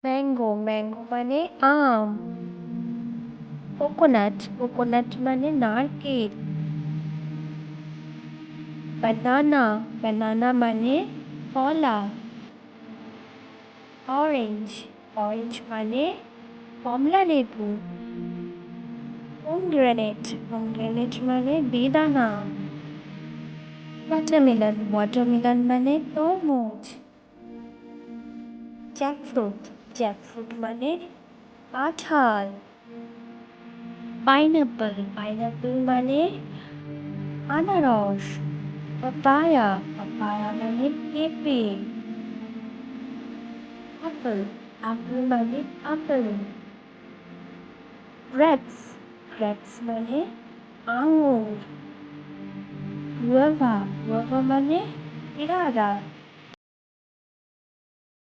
Mango মানে আম। Coconut মানে নারকেল। বানানা মানে কলা। অরেঞ্জ মানে কমলা লেবু। পমগ্রানেট মানে বেদানা। ওয়াটারমেলন মানে তরমুজ। জ্যাকফ্রুট মানে কাঁঠাল। পাইনাপল মানে আনারস। পাপায়া মানে পেঁপে। আপেল মানে আপেল। গ্রেপস মানে আঙুর। গুয়াভা মানে পেয়ারা।